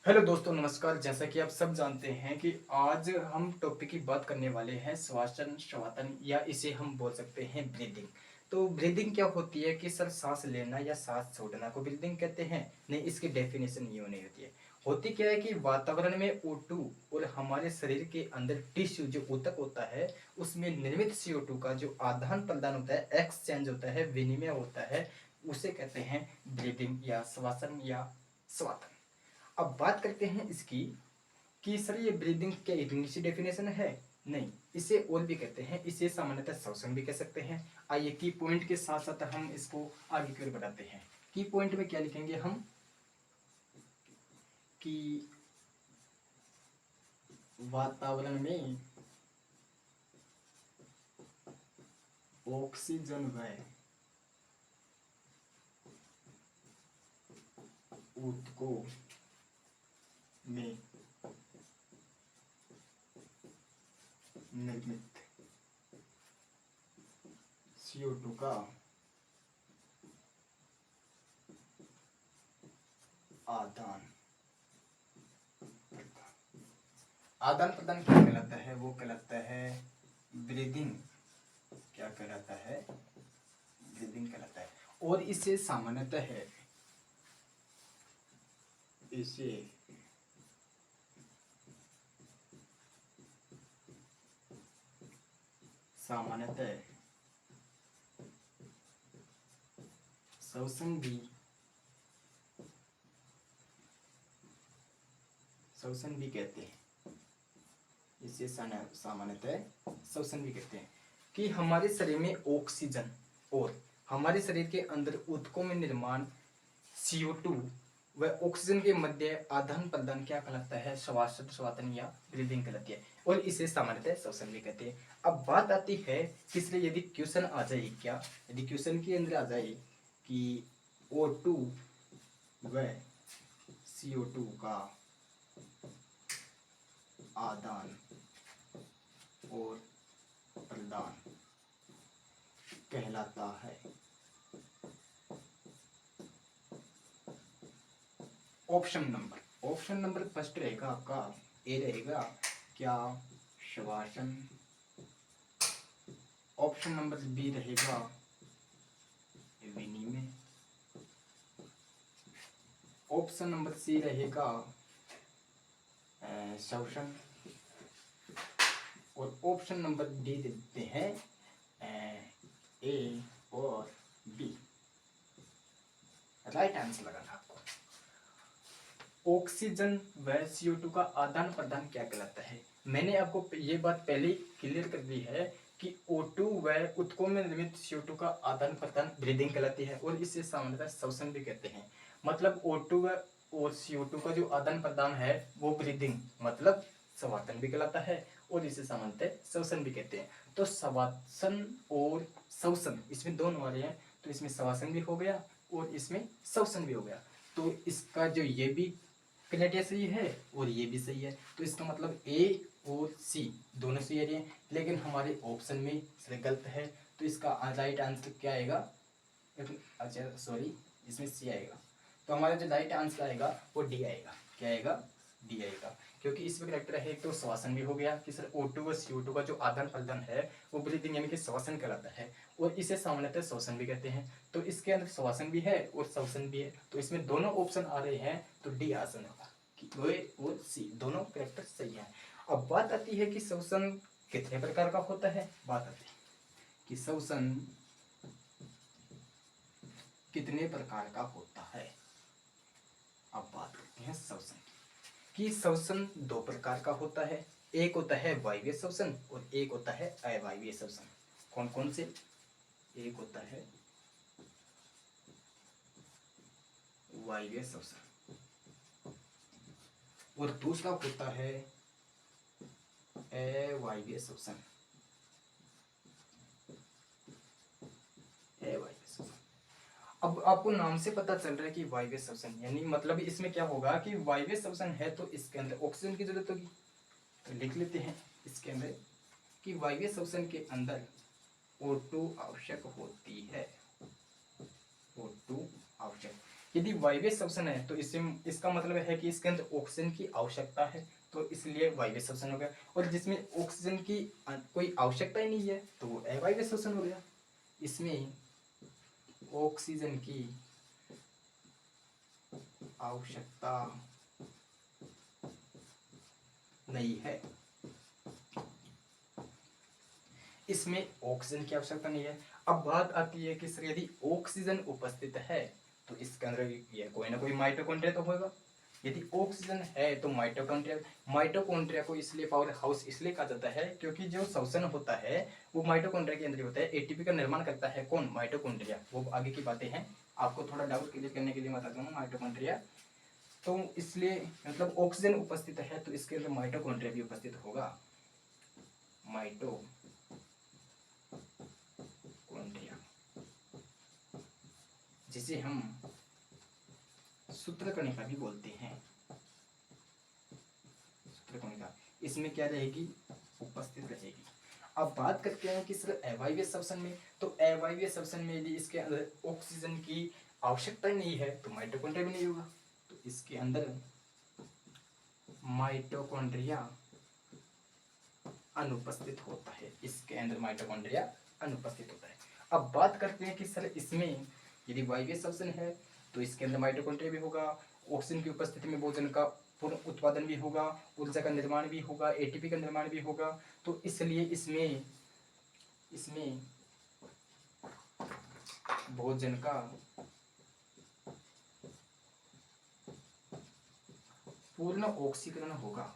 Hello दोस्तों, नमस्कार। जैसा कि आप सब जानते हैं कि आज हम टॉपिक की बात करने वाले हैं श्वासन श्वातन, या इसे हम बोल सकते हैं ब्रीदिंग। तो ब्रीदिंग क्या होती है कि सर सांस लेना या सांस छोड़ना को ब्रीदिंग कहते हैं? नहीं, इसकी डेफिनेशन यूँ नहीं होती है। होती क्या है कि वातावरण में O2 और हमारे शरीर के अंदर टिश्यू जो ऊतक होता है उसमें निर्मित CO2 का जो आदान प्रदान होता है, एक्सचेंज होता है, विनिमय होता है, उसे कहते हैं ब्रीदिंग या श्वासन या श्वातन। अब बात करते हैं इसकी कि सर ये ब्रीदिंग क्या इतनी सी डेफिनेशन है? नहीं, इसे और भी कहते हैं, इसे सामान्यतः श्वसन भी कह सकते हैं। आइए की पॉइंट के साथ साथ हम इसको आगे की ओर बढ़ाते हैं। की पॉइंट में क्या लिखेंगे हम कि वातावरण में ऑक्सीजन व ऊतकों में निर्मित CO2 का आदान आदान प्रदान क्या कहलाता है? वो कहलाता है ब्रीदिंग। क्या कहलाता है? ब्रीदिंग कहलाता है। और इसे सामान्यतः है, इसे सामान्यतः श्वसन भी कहते हैं। इसे सामान्यतः श्वसन भी कहते हैं कि हमारे शरीर में ऑक्सीजन और हमारे शरीर के अंदर ऊतकों में निर्माण CO2 व ऑक्सीजन के मध्य आदान प्रदान क्या कहलाता है? श्वासन श्वातन या ब्रीदिंग कहलाती है। और इसे सामान्यतः श्वसन भी कहते हैं। अब बात आती है कि इसलिए यदि क्वेश्चन आ जाए, क्या यदि क्वेश्चन के अंदर आ जाए कि O2 व CO2 का आदान और प्रदान कहलाता है। ऑप्शन नंबर फर्स्ट रहेगा आपका, ए रहेगा क्या? श्वासन। ऑप्शन नंबर बी रहेगा विनिमय। ऑप्शन नंबर सी रहेगा श्वसन। और ऑप्शन नंबर डी देते हैं ए और बी। राइट आंसर लगाना आपको। ऑक्सीजन व CO2 का आदान प्रदान क्या कहलाता है? मैंने आपको ये बात पहले ही क्लियर कर दी है कि O2 व ऊतकों में निर्मित CO2 का आदान प्रदान ब्रीदिंग कहलाती है। और इसे सामान्यतः श्वसन भी कहते हैं। मतलब O2 व और CO2 का जो आदान प्रदान है वो ब्रीदिंग मतलब श्वासन भी कहलाता है। और इसे सामान्यतः श्वसन भी कहते हैं। तो श्वासन और श्वसन इसमें दोनों आ रहे हैं, तो इसमें श्वासन भी हो गया और इसमें श्वसन भी हो गया। तो इसका जो ये भी क्राइटेरिया सही है और ये भी सही है, तो इसका मतलब ए और सी दोनों सही आ रही हैं। लेकिन हमारे ऑप्शन में सिर्फ गलत है, तो इसका राइट आंसर क्या आएगा? अच्छा सॉरी, इसमें सी आएगा। तो हमारा जो राइट आंसर आएगा वो डी आएगा। क्या आएगा? डी आएगा। क्योंकि इसमें करेक्टर है तो श्वासन भी हो गया कि सर O2 व CO2 का जो आदान प्रदान है वो ब्रीदिंग यानी कि श्वसन कहलाता है। और इसे सामान्यतः श्वसन भी कहते हैं। तो इसके अंदर श्वसन भी है और श्वसन भी है, तो इसमें दोनों ऑप्शन आ रहे हैं, तो डी आंसर होगा कि ए और सी दोनों करेक्टर सही है। अब बात आती है कि श्वसन कितने प्रकार का होता है। बात आती है कि श्वसन कितने प्रकार का होता है। अब बात करते हैं श्वसन की श्वसन दो प्रकार का होता है। एक होता है वायवीय श्वसन और एक होता है अवायवीय श्वसन। कौन कौन से? एक होता है वायवीय श्वसन और दूसरा होता है अवायवीय श्वसन। अवायवीय श्वसन। अब आपको नाम से पता चल रहा है कि वायवीय श्वसन यानी मतलब इसमें क्या होगा कि वायवीय श्वसन है तो इसके अंदर ऑक्सीजन की जरूरत होगी। तो लिख लेते हैं इसके अंदर कि वायवीय श्वसन के अंदर O2 आवश्यक होती है। O2 आवश्यक। यदि वायवीय श्वसन है तो इससे इसका मतलब है कि इसके अंदर ऑक्सीजन की आवश्यकता है, तो इसलिए वायवीय श्वसन हो गया। और जिसमें ऑक्सीजन की कोई आवश्यकता ही नहीं है तो वो अवायवीय श्वसन हो गया। इसमें ऑक्सीजन की आवश्यकता नहीं है, इसमें ऑक्सीजन की आवश्यकता नहीं है। अब बात आती है कि सर यदि ऑक्सीजन उपस्थित है तो इसके अंदर ये कोई ना कोई माइटोकॉन्ड्रिया तो होगा। यदि ऑक्सीजन है तो माइटोकॉन्ड्रिया को इसलिए पावर हाउस इसलिए कहा जाता है क्योंकि जो श्वसन होता है वो माइटोकॉन्ड्रिया के अंदर होता है। एटीपी का निर्माण करता है कौन? माइटोकॉन्ड्रिया। वो आगे की बातें हैं, आपको थोड़ा डाउट क्लियर करने के लिए बताता हूँ। माइटोकॉन्ड्रिया तो इसलिए मतलब ऑक्सीजन उपस्थित है तो इसके अंदर माइटोकॉन्ड्रिया भी उपस्थित होगा। माइटोकॉन्ड्रिया जिसे हम सूत्रकणिका भी बोलते हैं। सूत्रकणिका इसमें क्या रहेगी? उपस्थित रहेगी। अब बात करते हैं कि सर अवायवीय श्वसन में, तो अवायवीय श्वसन में यदि इसके अंदर ऑक्सीजन की आवश्यकता नहीं है तो माइटोकॉन्ड्रिया भी नहीं होगा। तो इसके अंदर माइटोकॉन्ड्रिया अनुपस्थित होता है, इसके अंदर माइटोकॉन्ड्रिया अनुपस्थित होता है। अब बात करते हैं कि सर इसमें यदि वायवीय श्वसन है तो इसके अंदर माइटोकॉन्ड्रिया भी होगा, ऑक्सीजन की उपस्थिति में भोजन का पूर्ण उत्पादन भी होगा, ऊर्जा का निर्माण भी होगा, एटीपी का निर्माण भी होगा। तो इसलिए इसमें भोजन का पूर्ण ऑक्सीकरण होगा,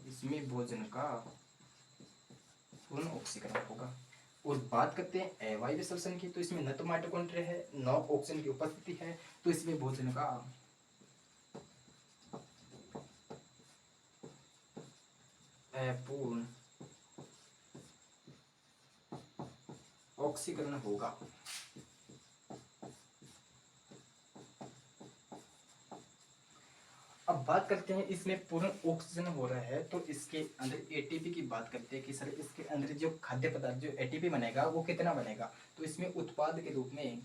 इसमें भोजन का पूर्ण ऑक्सीकरण होगा। और बात करते हैं अवायवीय श्वसन की, तो इसमें न तो माइटोकॉन्ड्रिया है न ऑक्सीजन की उपस्थिति है, तो इसमें भोजन का अपूर्ण ऑक्सीकरण होगा। अब बात करते हैं इसमें पूर्ण ऑक्सीजन हो रहा है तो इसके अंदर एटीपी की बात करते हैं कि सर इसके अंदर जो खाद्य पदार्थ जो एटीपी बनेगा वो कितना बनेगा। तो इसमें उत्पाद के रूप में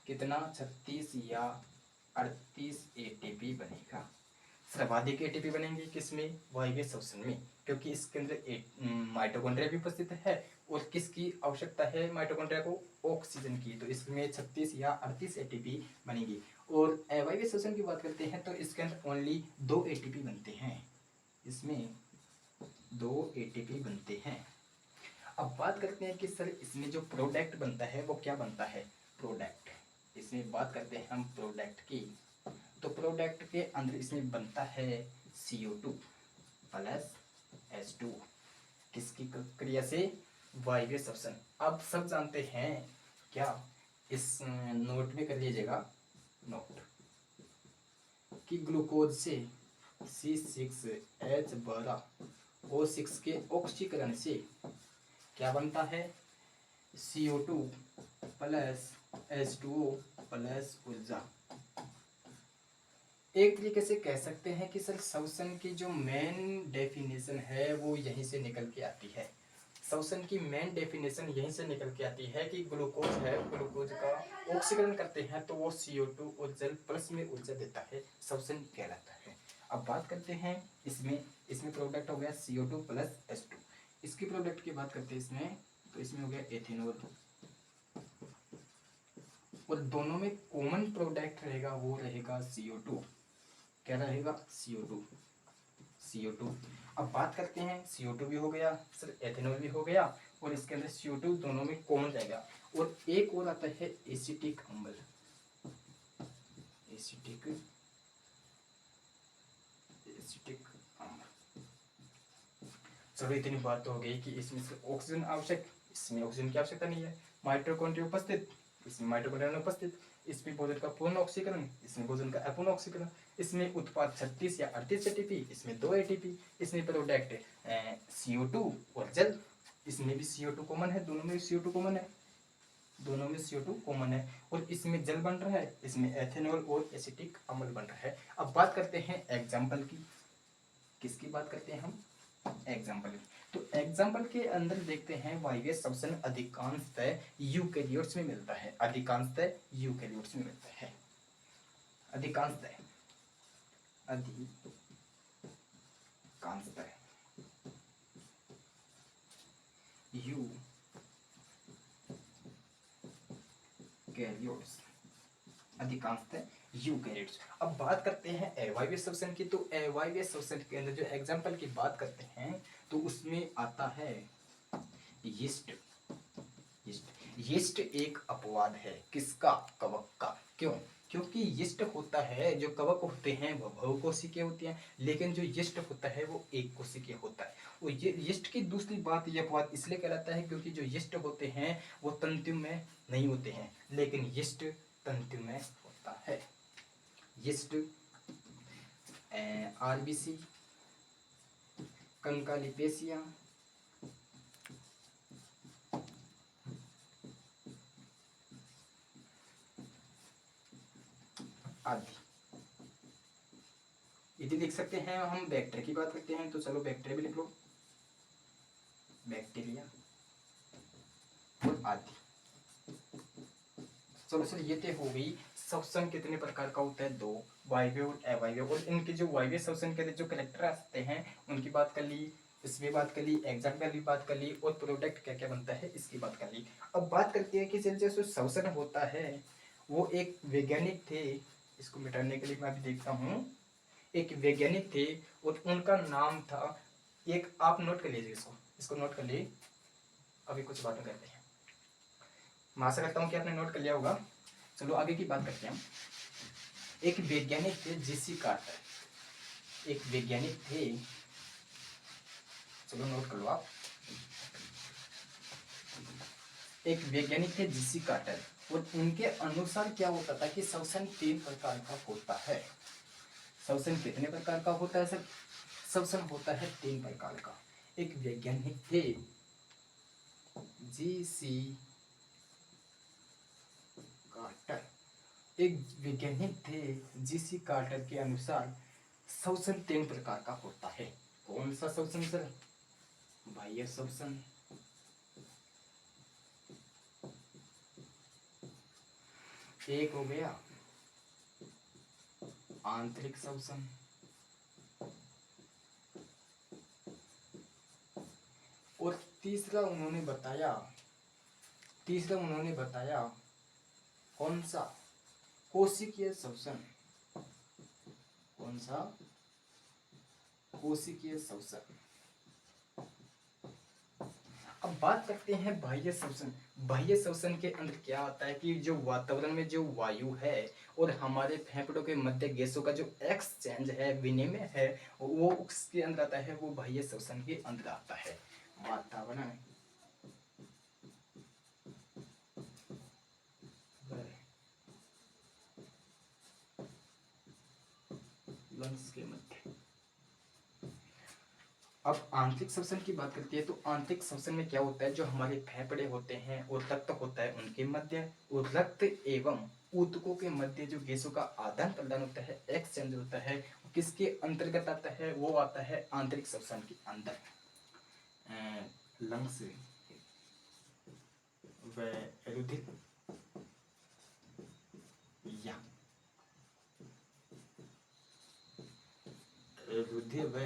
कितना 36 या 38 एटीपी बनेगा। सर्वाधिक एटीपी बनेंगे किसमें? वायवीय श्वसन में, क्योंकि इसके अंदर माइटोकॉन्ड्रिया भी उपस्थित है और किसकी आवश्यकता है माइटोकॉन्ड्रिया को? ऑक्सीजन की। तो इसमें 36 या 38 एटीपी बनेगी। और अवायवीय श्वसन की बात करते हैं तो इसके अंदर ओनली 2 एटीपी बनते हैं, इसमें 2 एटीपी बनते हैं। अब बात करते हैं कि सर इसमें जो प्रोडक्ट बनता है वो क्या बनता है? प्रोडक्ट, इसमें बात करते हैं हम प्रोडक्ट की, तो प्रोडक्ट के अंदर इसमें बनता है CO2 प्लस H2, किसकी क्रिया से? वायवीय श्वसन। अब सब जानते हैं क्या? इस नोट में कर लीजिएगा नोट कि ग्लूकोज से C6H12O6 के ऑक्सीकरण से क्या बनता है? CO2 प्लस H2O प्लस ऊर्जा। एक तरीके से कह सकते हैं कि सर श्वसन की जो मेन डेफिनेशन है वो यहीं से निकल के आती है। श्वसन की मेन डेफिनेशन यहीं से निकल के आती है कि ग्लूकोज है, ग्लूकोज का ऑक्सीकरण करते हैं तो वो CO2 और जल प्लस में ऊर्जा देता है, श्वसन कहलाता है। अब बात करते हैं इसमें प्रोडक्ट हो गया CO2 प्लस H2। इसकी प्रोडक्ट की बात करते हैं इसमें, तो इसमें हो गया एथेनॉल, और दोनों में कॉमन प्रोडक्ट रहेगा वो रहेगा CO2। क्या रहेगा? CO2। अब बात करते हैं CO2 भी हो गया, सर एथेनॉल भी हो गया, और इसके अंदर CO2 दोनों में कॉमन जाएगा। और एक और आता है एसिटिक अम्ल, एसिटिक अम्ल। चलो इतनी बात तो हो गई कि इसमें से ऑक्सीजन आवश्यक, इसमें ऑक्सीजन की आवश्यकता नहीं है। माइटोकॉन्ड्रिया उपस्थित, इसमें माइटोकॉन्ड्रिया अनुपस्थित। इसमें भोजन का पूर्ण ऑक्सीकरण, इसमें भोजन का अपूर्ण ऑक्सीकरण। इसमें उत्पाद 36 या 38 एटीपी, इसमें 2 एटीपी। इसमें प्रोडक्ट CO2 और जल, इसमें भी CO2 कॉमन है, दोनों में CO2 कॉमन है, दोनों में CO2 कॉमन है। और इसमें जल बन रहा है, इसमें एथेनॉल और एसिटिक अम्ल बन रहा है। अब बात करते हैं एग्जाम्पल की, किसकी बात करते हैं हम? एग्जाम्पल। तो एग्जाम्पल के अंदर देखते हैं वायवीय श्वसन अधिकांशतः यूकेरियोट्स में मिलता है, अधिकांशतः यूकेरियोट्स में मिलता है, अधिकांशतः, अधिकांशतः यूकेरियोट्स, अधिकांशतः यूकेरियोट्स। अब बात करते हैं अवायवीय श्वसन की। तो अवायवीय श्वसन के अंदर जो एग्जाम्पल की बात करते हैं तो उसमें आता है यीस्ट। यीस्ट एक अपवाद है, किसका? कवक का। क्यों? क्योंकि यीस्ट होता है, जो कवक होते हैं वो बहुकोशिकीय होते हैं, लेकिन जो यीस्ट होता है वो एक कोशिकीय होता है। वो ये यीस्ट की दूसरी बात, ये अपवाद इसलिए कहलाता है क्योंकि जो यीस्ट होते हैं वो तंतु में नहीं होते हैं, लेकिन यीस्ट तंतु में होता है। यीस्ट आरबीसी, कंकालिपेशिया, आदि। यदि देख सकते हैं हम बैक्टीरिया की बात करते हैं तो चलो बैक्टीरिया भी लिख लो, बैक्टीरिया और आदि। चलो सर ये तो हो गई श्वसन कितने प्रकार का होता है, दो, वायवीय और अवायवीय। और इनके जो वायवीय श्वसन के जो करेक्टर आते हैं उनकी बात कर ली, इसमें बात कर ली, एग्जाम्पल की बात कर ली, और प्रोडक्ट क्या क्या बनता है इसकी बात कर ली। अब बात करती है कि जो श्वसन होता है वो एक वैज्ञानिक थे, इसको मिटाने के लिए मैं अभी देखता हूँ, एक वैज्ञानिक थे और उनका नाम था, एक आप नोट कर लीजिए, इसको नोट कर लिए, अभी कुछ बातें करते हैं। मैं आशा करता हूँ कि आपने नोट कर लिया होगा। चलो आगे की बात करते हैं। एक वैज्ञानिक थे जीसी कार्टर, एक वैज्ञानिक थे, चलो नोट कर लो आप, एक वैज्ञानिक थे जीसी कार्टर, और उनके अनुसार क्या होता था कि श्वसन 3 प्रकार का होता है। श्वसन कितने प्रकार का होता है सर? श्वसन होता है 3 प्रकार का। एक वैज्ञानिक थे जीसी कार्टर, एक वैज्ञानिक थे जीसी कार्टर के अनुसार श्वसन 3 प्रकार का होता है। कौन सा श्वसन सर? बाह्य श्वसन, एक हो गया आंतरिक श्वसन, और तीसरा उन्होंने बताया कौन सा? कोशिकीय श्वसन। कौन सा? कोशिकीय श्वसन। अब बात करते हैं बाह्य श्वसन। बाह्य श्वसन के अंदर क्या आता है कि जो वातावरण में जो वायु है और हमारे फेफड़ों के मध्य गैसों का जो एक्सचेंज है, विनिमय है, वो उसके अंदर आता है, वो बाह्य श्वसन के अंदर आता है। वातावरण लंग्स के मध्य। अब आंतरिक श्वसन की बात करती है तो आंतरिक श्वसन में क्या होता है, जो हमारे फेफड़े होते हैं और रक्त होता है उनके मध्य, और रक्त एवं ऊतकों के मध्य जो गैसों का आदान प्रदान होता है, एक्सचेंज होता है, किसके अंतर्गत आता है? वो आता है आंतरिक श्वसन के अंदर। लंग्स व रुधिर या रुधिर व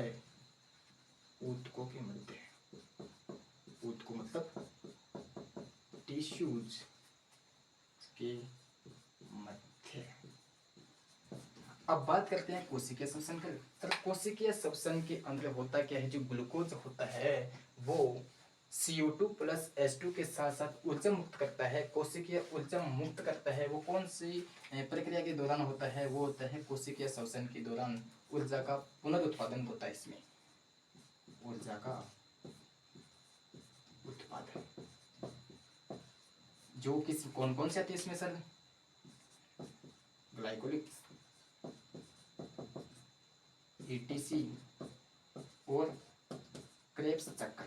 ऊतकों के मध्य, ऊतकों मतलब टिश्यूज के मध्य। अब बात करते हैं कोशिकीय श्वसन की। तो कोशिकीय श्वसन के अंदर होता क्या है, जो ग्लूकोज होता है वो CO2 प्लस H2 के साथ साथ ऊर्जा मुक्त करता है। कोशिकीय ऊर्जा मुक्त करता है, वो कौन सी प्रक्रिया के दौरान होता है? वो होता है कोशिकीय श्वसन के दौरान ऊर्जा का पुनरुत्पादन होता है। इसमें ऊर्जा का उत्पादन जो किस कौन कौन से आती है इसमें सर? ग्लाइकोलिक, ETC और क्रेब्स चक्र।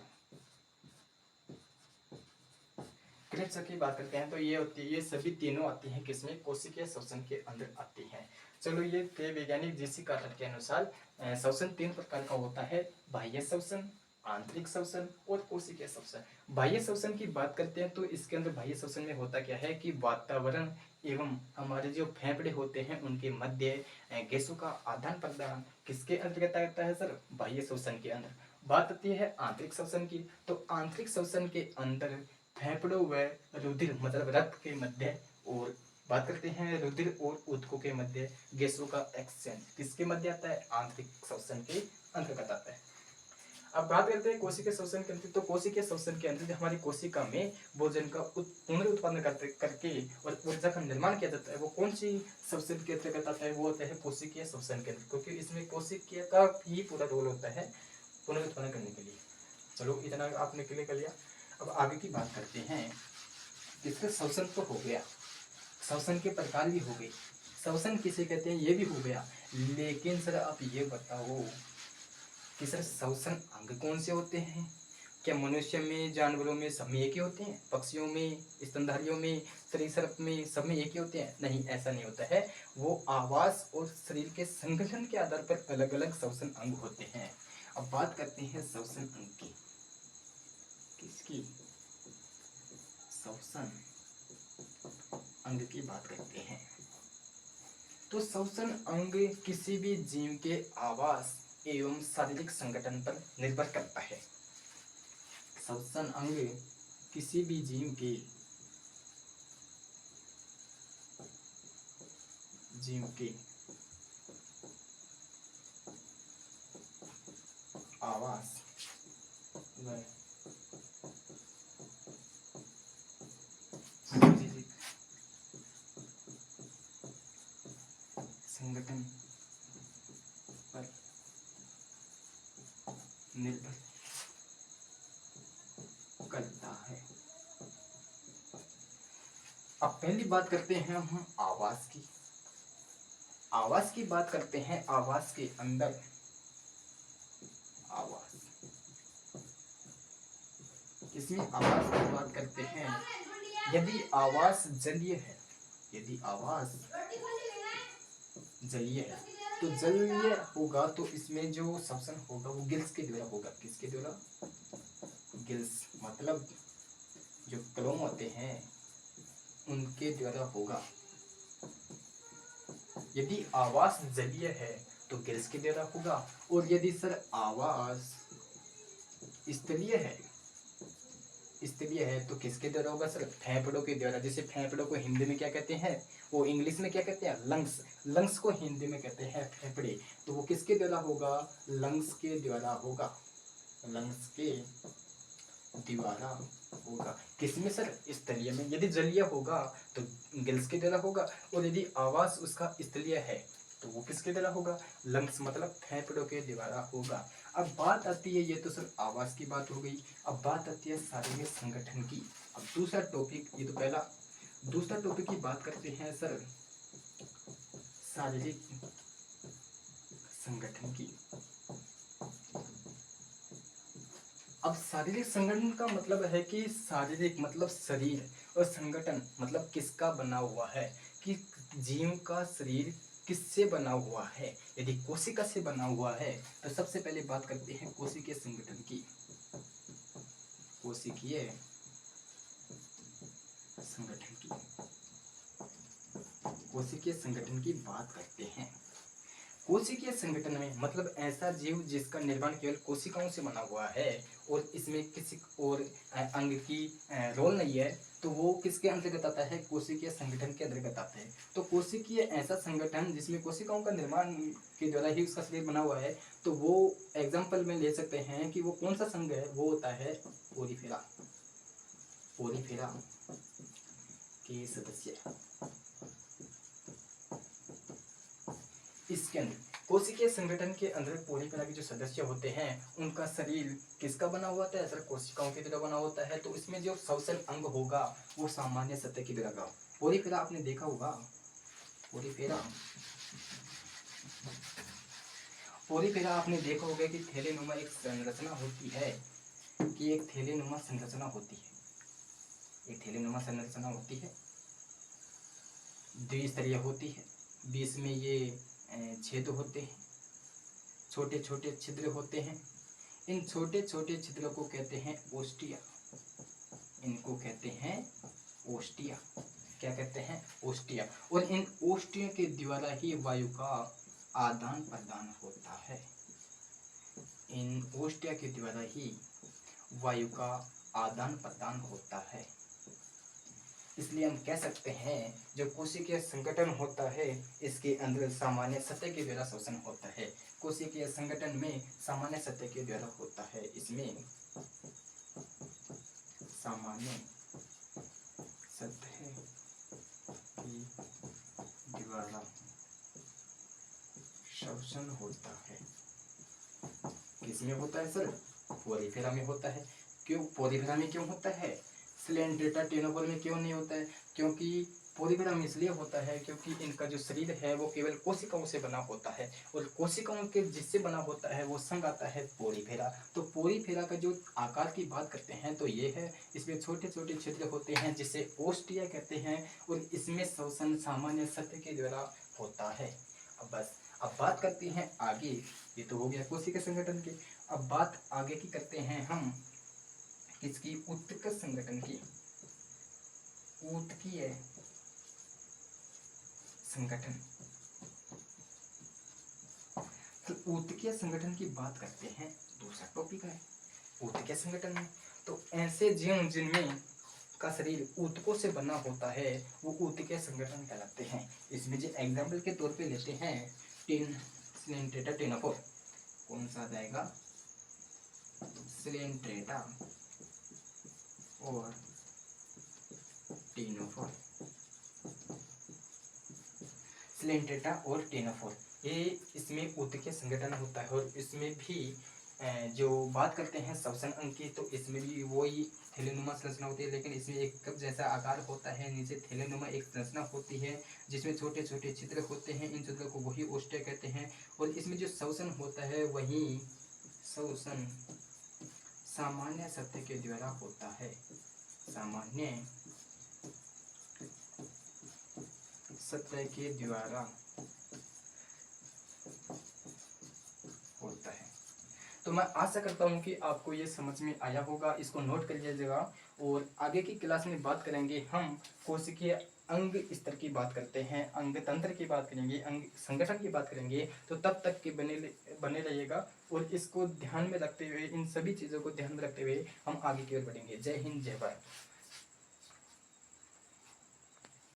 क्रेब्स चक्र की बात करते हैं तो ये होती है, ये सभी तीनों आती हैं किसमें? कोशिकीय श्वसन के अंदर आती हैं। चलो ये थे वैज्ञानिक जीसी कार्टर के अनुसार श्वसन 3 प्रकार का होता है, बाह्य श्वसन, आंतरिक श्वसन और कोशिकीय श्वसन। बाह्य श्वसन की बात करते हैं तो इसके अंदर बाह्य श्वसन में होता क्या है कि वातावरण एवं हमारे जो फेफड़े होते हैं उनके मध्य गैसों का आदान प्रदान किसके अंतर्गत आता है सर? बाह्य श्वसन के अंदर। बात आती है आंतरिक श्वसन की, तो आंतरिक श्वसन के अंदर फेफड़ों व रुधिर मतलब रक्त के मध्य और बात करते हैं रुधिर और ऊतकों के मध्य गैसों का एक्सचेंज किसके मध्य आता है? आंतरिक श्वसन के अंतर्गत आता है। अब बात करते हैं कोशिकीय श्वसन के अंदर, तो कोशिकीय श्वसन के अंदर हमारी कोशिका में भोजन का पुनरुत्पादन करके और ऊर्जा का निर्माण किया जाता है, वो कौन सी श्वसन के अंतर्गत आता है? वो होता है कोशिकीय श्वसन के अंदर, क्योंकि इसमें कोशिकीय का ही पूरा रोल होता है पुनरुत्पादन करने के लिए। चलो इतना आपने क्लियर कर लिया। अब आगे की बात करते हैं। इसका श्वसन तो हो गया, श्वसन के प्रकार भी हो गए, श्वसन किसे कहते हैं ये भी हो गया, लेकिन सर आप ये बताओ कि सर श्वसन अंग कौन से होते हैं? क्या मनुष्य में, जानवरों में सब में एक ही होते हैं? पक्षियों में, स्तनधारियों में, सरीसृप में सब में एक ही होते हैं? नहीं, ऐसा नहीं होता है। वो आवास और शरीर के संगठन के आधार पर अलग अलग श्वसन अंग होते हैं। अब बात करते हैं श्वसन अंग की। किसकी? श्वसन अंग की बात करते हैं। तो श्वसन अंग किसी भी जीव के आवास एवं शारीरिक संगठन पर निर्भर करता है। श्वसन अंग किसी भी जीव के आवास व शारीरिक संगठन पर निर्भर करता है। अब पहली बात करते हैं हम आवास की। आवास की बात करते हैं। आवास के अंदर आवास, इसमें आवास की बात करते हैं। यदि आवास जलीय है, यदि आवास जलीय है तो जलीय होगा तो इसमें जो श्वसन होगा वो गिल्स के द्वारा होगा। किसके द्वारा? गिल्स मतलब जो क्लोम होते हैं उनके द्वारा होगा। यदि आवास जलीय है तो गिल्स के द्वारा होगा, और यदि सर आवास स्थलीय है, स्थलीय है तो किसके द्वारा होगा सर? फेफड़ों के द्वारा। जैसे फेफड़ों को हिंदी में क्या कहते हैं? वो इंग्लिश में क्या कहते हैं? लंग्स। लंग्स को हिंदी में कहते हैं फेफड़े। तो वो किसके द्वारा होगा? लंग्स के द्वारा होगा। लंग्स के द्वारा होगा। किसमें सर? स्थलीय में। यदि जलीय होगा तो गिल्स के द्वारा होगा, और यदि आवास उसका स्थलीय है तो वो किसके द्वारा होगा? लंग्स मतलब फेफड़ों के द्वारा होगा। अब बात आती है, ये तो सर आवास की बात हो गई। अब बात आती है शारीरिक संगठन की। अब दूसरा टॉपिक, ये तो पहला, दूसरा टॉपिक की बात करते हैं सर शारीरिक संगठन की। अब शारीरिक संगठन का मतलब है कि शारीरिक मतलब शरीर, और संगठन मतलब किसका बना हुआ है, कि जीव का शरीर किससे बना हुआ है। यदि कोशिका से बना हुआ है तो सबसे पहले बात करते हैं कोशिकीय संगठन की। कोशिकीय संगठन की, कोशिकीय संगठन की बात करते हैं। कोशिकीय संगठन में मतलब ऐसा जीव जिसका निर्माण केवल कोशिकाओं से बना हुआ है और इसमें किसी और अंग की रोल नहीं है, तो वो किसके अंतर्गत आता है? कोशिकीय संगठन के अंतर्गत आता है। तो कोशिकीय ऐसा संगठन जिसमें कोशिकाओं का निर्माण के द्वारा ही उसका शरीर बना हुआ है, तो वो एग्जाम्पल में ले सकते हैं कि वो कौन सा संघ है? वो होता है पोरीफेरा। पोरीफेरा के सदस्य इसके अंदर, कोशिकीय संगठन के अंदर पोरीफेरा के जो सदस्य होते हैं उनका शरीर किसका बना हुआ होता है सर? कोशिकाओं के द्वारा बना होता है। तो इसमें जो श्वसन अंग होगा वो सामान्य सतह की द्वारा। पोरीफेरा आपने देखा होगा, पोरीफेरा, पोरीफेरा आपने देखा होगा कि थैलेनुमा एक संरचना होती है, कि एक थैलेनुमा संरचना होती है, एक थैलेनुमा संरचना होती है, द्विस्तरीय होती है, बीच में ये छेद होते हैं, छोटे छोटे छिद्र होते हैं। इन छोटे छोटे छिद्रों को कहते हैं ओस्टिया। इनको कहते हैं ओस्टिया। क्या कहते हैं? ओस्टिया। और इन ओस्टिया के द्वारा ही वायु का आदान प्रदान होता है। इन ओस्टिया के द्वारा ही वायु का आदान प्रदान होता है। इसलिए हम कह सकते हैं जो कोशिकीय संगठन होता है इसके अंदर सामान्य सतह के द्वारा शोषण होता है। कोशिकीय संगठन में सामान्य सतह के द्वारा होता है। इसमें सामान्य सतह के द्वारा शोषण होता है। किसमें होता है सर? पोरीफेरा में होता है। क्यों पोरीफेरा में क्यों होता है? स्लेंट्रेटा टेनोफोर में क्यों नहीं होता है? क्योंकि पोरीफेरा में इसलिए होता है क्योंकि इनका जो शरीर है वो केवल कोशिकाओं से बना होता है, और कोशिकाओं के जिससे बना होता है वो संग आता है पोरीफेरा। तो पोरीफेरा का जो आकार की बात करते हैं तो ये है, इसमें छोटे छोटे छिद्र होते हैं जिसे ओस्टिया कहते हैं, और इसमें शोषण सामान्य सतह के द्वारा होता है। अब बात करते हैं आगे। ये तो हो गया कोशिका संगठन की। अब बात आगे की करते हैं हम किसकी? ऊतक संगठन की। ऊतकीय संगठन। तो ऊतकीय संगठन की बात करते हैं, दूसरा टॉपिक है ऊतकीय संगठन में। तो ऐसे जीव जिनमें का शरीर ऊतकों से बना होता है वो ऊतकीय संगठन कहलाते हैं। इसमें जो एग्जाम्पल के तौर पे लेते हैं स्लेंट्रेटा टेनोफोर। कौन सा आ जाएगा? स्लेंट्रेटा और टेनोफोर। स्लेंट्रेटा और टेनोफोर ये इसमें ऊतकीय संगठन होता है, और इसमें भी जो बात करते हैं श्वसन अंग की, तो इसमें भी वही थैलेनुमा संरचना होती है, लेकिन इसमें एक कप जैसा आकार होता है, नीचे थैलेनुमा एक संरचना होती है जिसमें छोटे छोटे छिद्र होते हैं। इन छिद्रों को वही ओस्टिया कहते हैं। और इसमें जो श्वसन होता है वही श्वसन सामान्य सतह के द्वारा होता है। सामान्य सतह के द्वारा होता है। तो मैं आशा करता हूँ कि आपको ये समझ में आया होगा। इसको नोट कर लीजिएगा, और आगे की क्लास में बात करेंगे हम कोशिकीय अंग स्तर की बात करते हैं, अंग तंत्र की बात करेंगे, अंग संगठन की बात करेंगे। तो तब तक के बने रहिएगा, और इसको ध्यान में रखते हुए, इन सभी चीज़ों को ध्यान में रखते हुए हम आगे की ओर बढ़ेंगे। जय हिंद, जय भारत।